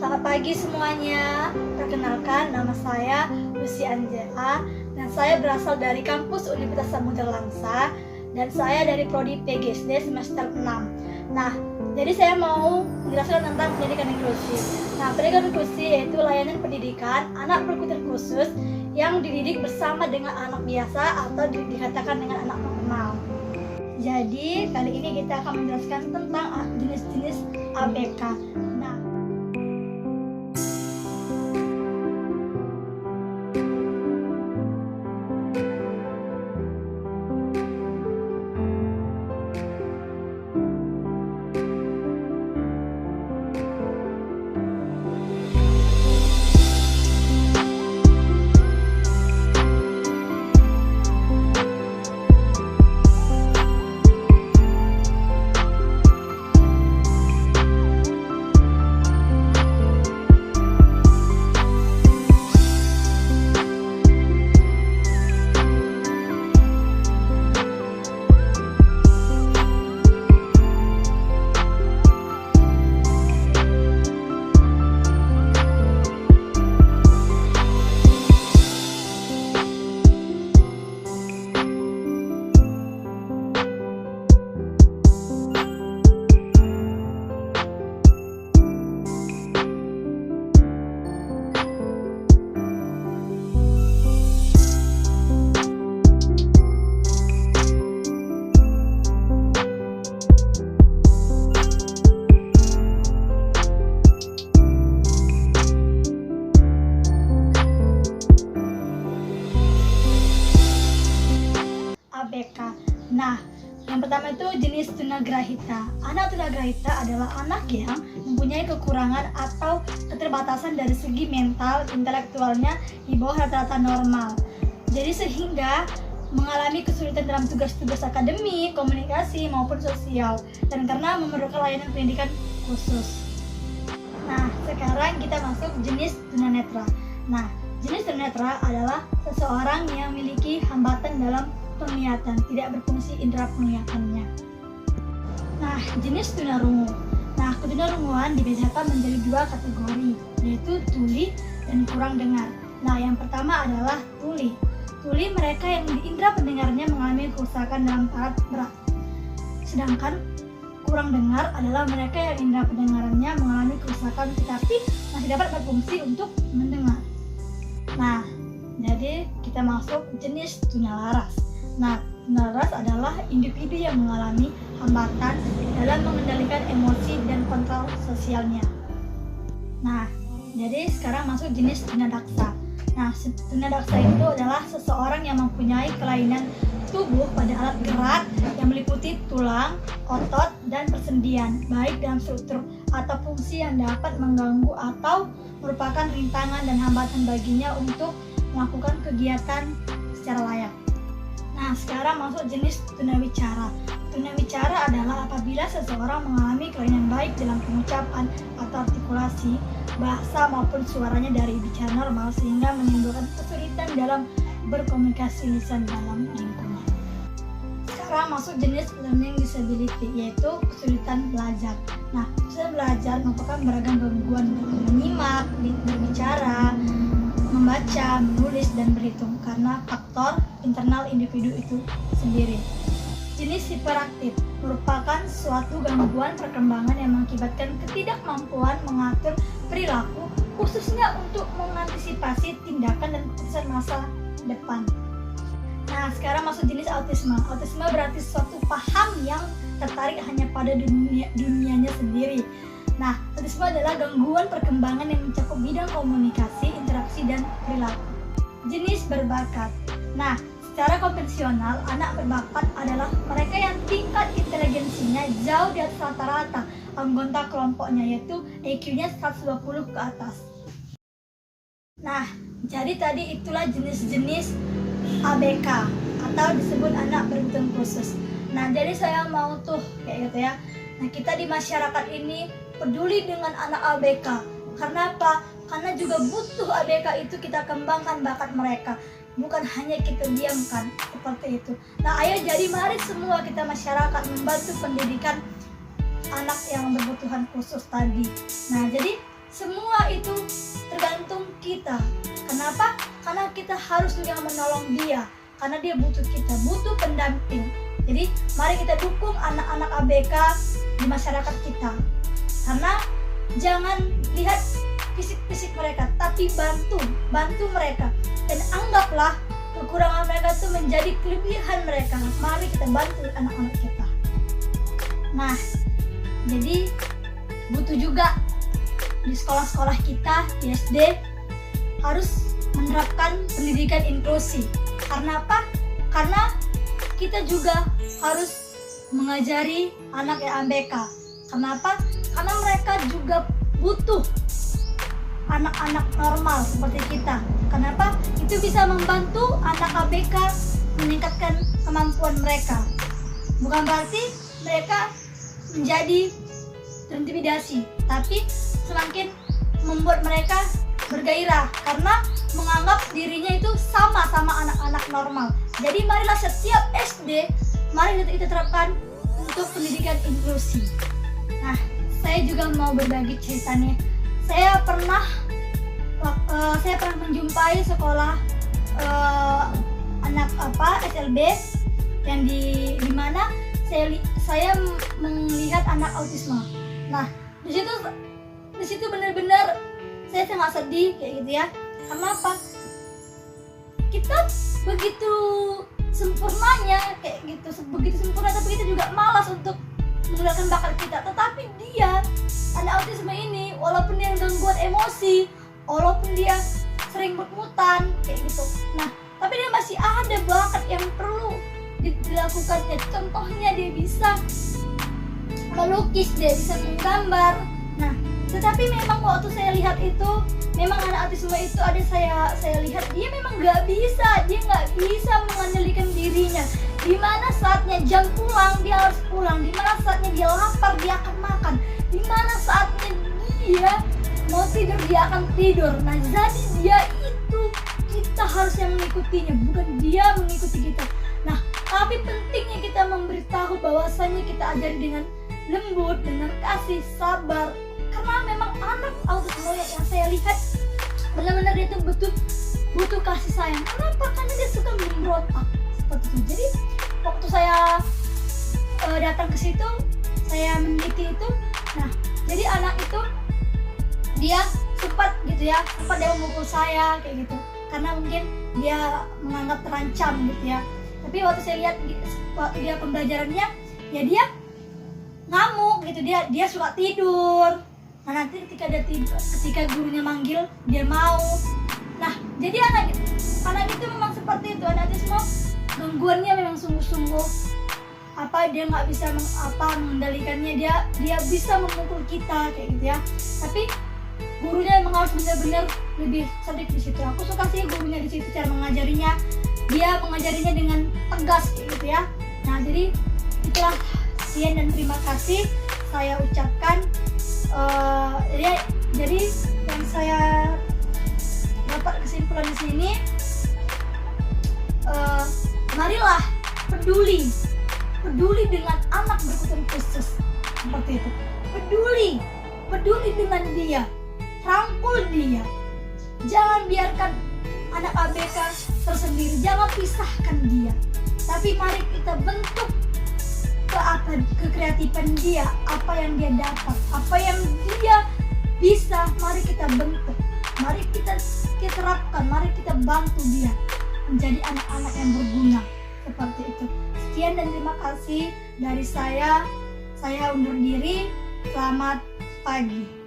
Selamat pagi semuanya. Perkenalkan, nama saya Lucy Angela dan saya berasal dari kampus Universitas Samudra Langsa dan saya dari prodi PGSD semester 6. Nah, jadi saya mau menjelaskan tentang pendidikan inklusif. Nah, pendidikan inklusif yaitu layanan pendidikan anak berkebutuhan khusus yang dididik bersama dengan anak biasa atau dikatakan dengan anak normal. Jadi, kali ini kita akan menjelaskan tentang jenis-jenis ABK. Nah, ABK. Nah, yang pertama itu jenis tunagrahita. Anak tunagrahita adalah anak yang mempunyai kekurangan atau keterbatasan dari segi mental, intelektualnya di bawah rata-rata normal. Jadi sehingga mengalami kesulitan dalam tugas-tugas akademik, komunikasi maupun sosial, dan karena memerlukan layanan pendidikan khusus. Nah, sekarang kita masuk jenis tunanetra. Nah, jenis tunanetra adalah seseorang yang memiliki hambatan dalam penglihatan, tidak berfungsi indera penglihatannya. Nah, jenis tunarungu. Nah, ketunarunguan dibedakan menjadi dua kategori, yaitu tuli dan kurang dengar. Nah, yang pertama adalah tuli. Tuli mereka yang di indera pendengarnya mengalami kerusakan dalam taraf berat. Sedangkan kurang dengar adalah mereka yang indera pendengarannya mengalami kerusakan tetapi masih dapat berfungsi untuk mendengar. Nah, jadi kita masuk jenis tunalaras. Nah, tunalaras adalah individu yang mengalami hambatan dalam mengendalikan emosi dan kontrol sosialnya. Nah, jadi sekarang masuk jenis tunadaksa. Nah, tunadaksa itu adalah seseorang yang mempunyai kelainan tubuh pada alat gerak yang meliputi tulang, otot, dan persendian, baik dalam struktur atau fungsi yang dapat mengganggu atau merupakan rintangan dan hambatan baginya untuk melakukan kegiatan secara layak. Nah, sekarang masuk jenis tunawicara. Tunawicara adalah apabila seseorang mengalami kelainan baik dalam pengucapan atau artikulasi, bahasa maupun suaranya dari bicara normal sehingga menimbulkan kesulitan dalam berkomunikasi lisan dalam lingkungan. Sekarang masuk jenis learning disability, yaitu kesulitan belajar. Nah, kesulitan belajar merupakan beragam gangguan menyimak, berbicara, membaca, menulis, dan berhitung karena faktor internal individu itu sendiri. Jenis hiperaktif merupakan suatu gangguan perkembangan yang mengakibatkan ketidakmampuan mengatur perilaku khususnya untuk mengantisipasi tindakan dan keputusan masa depan. Nah, sekarang masuk jenis autisme. Autisme berarti suatu paham yang tertarik hanya pada dunianya sendiri. Nah, autisme adalah gangguan perkembangan yang mencakup bidang komunikasi, interaksi, dan perilaku. Jenis berbakat. Nah, secara konvensional, anak berbakat adalah mereka yang tingkat inteligensinya jauh di atas rata-rata anggota kelompoknya, yaitu IQ-nya 120 ke atas. Nah, jadi tadi itulah jenis-jenis ABK atau disebut anak berkebutuhan khusus. Nah, jadi saya mau kayak gitu ya. Nah, kita di masyarakat ini peduli dengan anak ABK. Karena apa? Karena juga butuh ABK itu kita kembangkan bakat mereka. Bukan hanya kita diamkan seperti itu. Nah, ayo jadi mari semua kita masyarakat membantu pendidikan anak yang berkebutuhan khusus tadi. Nah, jadi semua itu tergantung kita. Kenapa? Karena kita harus juga menolong dia, karena dia butuh kita, butuh pendamping. Jadi mari kita dukung anak-anak ABK di masyarakat kita. Karena jangan lihat fisik-fisik mereka, tapi bantu mereka. Dan anggaplah kekurangan mereka itu menjadi kelebihan mereka. Mari kita bantu anak-anak kita. Nah, jadi butuh juga di sekolah-sekolah kita, di SD, harus menerapkan pendidikan inklusi. Karena apa? Karena kita juga harus mengajari anak yang ABK. Kenapa? Karena mereka juga butuh anak-anak normal seperti kita. Kenapa? Itu bisa membantu anak ABK meningkatkan kemampuan mereka. Bukan berarti mereka menjadi terintimidasi, tapi semakin membuat mereka bergairah karena menganggap dirinya itu sama anak-anak normal. Jadi marilah setiap SD, mari kita terapkan untuk pendidikan inklusi. Nah, saya juga mau berbagi ceritanya. Saya pernah menjumpai sekolah anak SLB yang di mana saya melihat anak autisme. Nah, di situ benar-benar saya sangat sedih kayak gitu ya. Karena apa? Kita begitu sempurnanya kayak gitu, begitu sempurna, tapi kita juga malas untuk menggunakan bakat kita. Tetapi dia, anak autisme ini, walaupun dia gangguan emosi, walaupun dia sering mut-mutan kayak gitu, nah tapi dia masih ada bakat yang perlu dilakukannya. Contohnya dia bisa melukis, dia bisa menggambar. Nah, tetapi memang waktu saya lihat itu, memang anak autisme itu ada saya lihat dia memang nggak bisa mengendalikan dirinya. Di mana saatnya jam pulang dia harus pulang, di mana saatnya dia lapar dia akan makan, di mana saatnya dia mau tidur dia akan tidur. Nah, jadi dia itu kita harus yang mengikutinya, bukan dia mengikuti kita. Nah, tapi pentingnya kita memberitahu bahwasanya kita ajari dengan lembut, dengan kasih, sabar. Karena memang anak autisme yang saya lihat benar-benar dia tuh butuh kasih sayang. Kenapa? Karena dia suka memberontak seperti itu. Jadi waktu saya datang ke situ, saya meneliti itu. Nah, jadi anak itu dia sempat dia memukul saya kayak gitu. Karena mungkin dia menganggap terancam gitu ya. Tapi waktu saya lihat waktu dia pembelajarannya, ya dia ngamuk gitu, dia suka tidur. Nah, nanti ketika gurunya manggil dia mau. Nah, jadi anak itu memang seperti itu. Anak itu semua gangguannya memang sungguh-sungguh dia nggak bisa mengendalikannya. Dia bisa memukul kita kayak gitu ya. Tapi gurunya memang harus benar-benar lebih cerdik di situ. Aku suka sih gurunya di situ cara mengajarinya. Dia mengajarinya dengan tegas kayak gitu ya. Nah, jadi itulah sekian dan terima kasih saya ucapkan. Jadi yang saya dapat kesimpulan di sini, marilah peduli dengan anak berkebutuhan khusus seperti itu. Peduli dengan dia, rangkul dia. Jangan biarkan anak ABK tersendiri, jangan pisahkan dia. Tapi mari kita bentuk kekreatifan dia, apa yang dia dapat, apa yang dia bisa, mari kita bentuk, mari kita terapkan, mari kita bantu dia menjadi anak-anak yang berguna seperti itu. Sekian dan terima kasih dari saya undur diri. Selamat pagi.